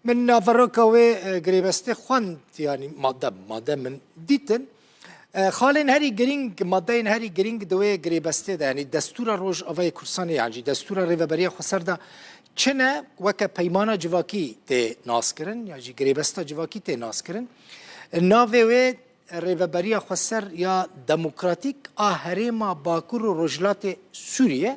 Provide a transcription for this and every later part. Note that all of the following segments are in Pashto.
من نافروكا و غريبستي خوند يعني ماده من ديتن خالن هری گرینگ ماده هری گرینگ دوی غريبستي ده يعني دستور روج اوای کورسانی يعني دستور ریوبری خسر ده چنه وک پیمانه جواکی ته ناسکرن یا جی غريبستا جواکی ته ناسکرن ناوی و ریوبری خسر یا دموکراتیک آهرما باکور و رجلات سوریه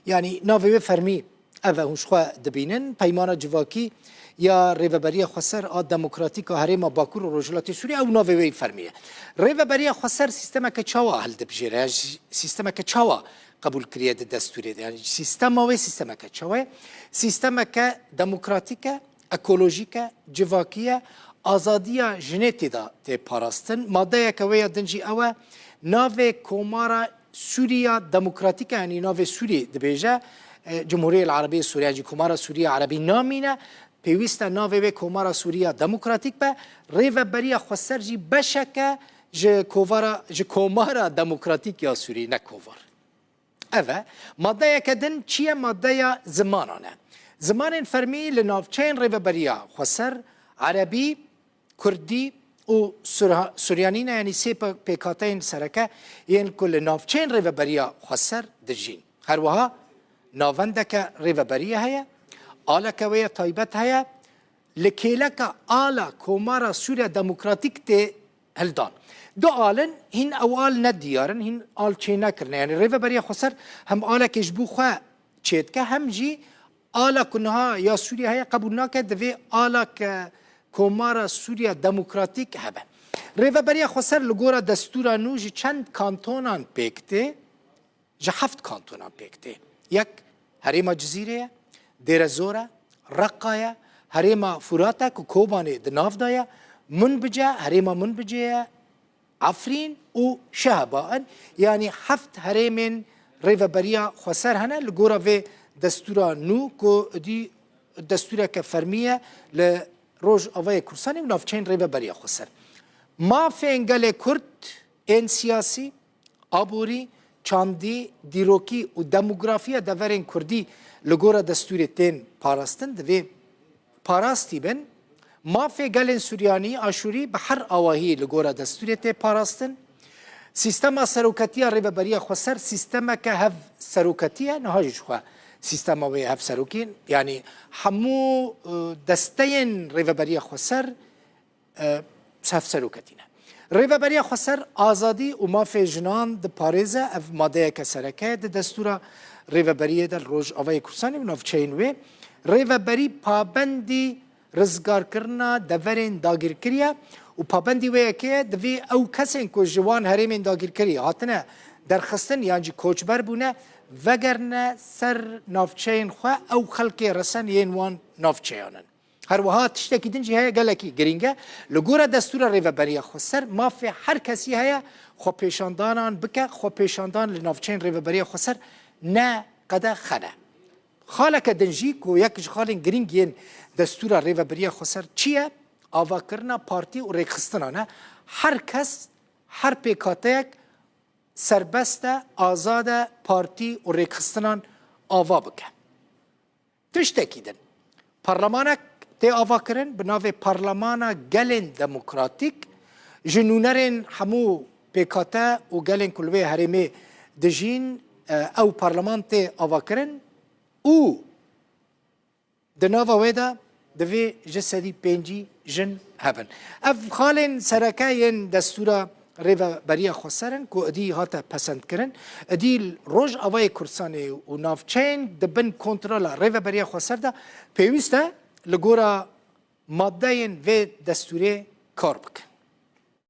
يعني ناوی فرمی اوه هنشخوا دبینن پیمانه جواکی یا ریوبری خسر دموکراتیک هرما باکور و رجلات سوریه او ناوی فرمیه ریوبری خسر سیستم که چاوا هل دبجیره سیستم که چاوا قبول کریه دستوری يعني سیستم و سیستم که چاوا سیستم که دموکراتیک اکولوژیک جواکیه آزادیا جنتی دا ته پاراستن ماده که ویا دنجی اوه ناوی کومارا سوریا دموکراتیک يعني ناوی سوری دبیجه جمهوریه العربیه سوریه جی کومارا سوریه عربی نامینه پیوسته ناوی به کومارا سوریه دموکراتیک به ریوبری خسر جی بشکه ج کومارا دموکراتیک یا سوری نه کووار اوه ماده کدن چیه ماده زمانانه زمان فرمی لنافچین ریوبری خسر عربی کردی و سوریانین یعنی سه پیکاتین سرکه این کل نافچین ریوبری خسر دجین هر وها ناوندک ریوبری هیا آلا که وی طایبت هیا لکیلک آلا کومارا سوریا دموکراتیک ته هلدان دو آلن هین اوال ندیارن هین آل چه نکرن یعنی ریوبری خسر هم آلا که جبو خواه چید که هم جی آلا کنها یا سوریا هیا قبول ناکه دوی آلا که کومارا سوریا دموکراتیک هبه ریوبری خسر لگورا دستورا نو جی چند کانتونان پیکته جی 7 کانتونان پیکته یک هریما جزیره دیر زوره رقایه هریما فراته که کوبانه دناف دایه منبجه هریما منبجه عفرین و شهبان يعني 7 هريمن ریوبریا خسر هنه لگورا و دستورا نو که دی دستورا که فرمیه لروج اوای کورسانی و نافچین ریوبریا خسر ما فنگل کرد این سیاسی آبوری چاندی دیروکی و دموگرافیا دورین کردی لگورا دستور تین پاراستن دوی پاراستی بن مافی گلن سوریانی آشوری به هر آواهی لگورا دستور تین پاراستن سیستم سروکتیا ریوبری خسر سیستم که هف سروکتیا نهاجش خواه سیستم وی هف سروکین یعنی همو دستین ریوبری خسر هف سروکتینه ریوبری خسر آزادی و مافی جنان د پاریزه اف ماده که سرکه د دستور ریوبری در روز آوای کورسانی و نافچین وی ریوبری پابندی رزگار کرنا دورین داگیر کریه و پابندی وی که دوی او کسین که جوان هریمین داگیر کریه هاتنه در خستن یعنی کوچبر بونه وگرنه سر نافچین خواه او خلقی رسن یین وان نافچیانن هر وها تشتکی دنجی هیا گلکی گرینگه لگورا دستور ریوبری خسر ما فی هر کسی هیا خو پیشاندانان بکه خو پیشاندان لنافچین ریوبری خسر نه قده خنه خالک دنجی کو یک خالن گرینگین دستور ریوبری خسر چیه آوا کرنا پارتی و ریخستانانه هر کس هر پیکاتک سربست آزاد پارتی و ریخستانان آوا بکه تشتکی دن پارلمانک تی آوا کرن بناو پارلمانا گلن دموکراتیک جنونرین همو پیکاته و گلن کلوه هرمی دجین او پارلمان تی آوا کرن او دناوا ویدا دوی جسدی پنجی جن هبن اف خالن سرکاین دستورا ریوبری خسرن که ادی هاتا پسند کرن ادی روز آوای کورسانی و نافچین دبن کنترل ریوبری خسر ده پیوسته لگورا ماده و دستوری کار بکن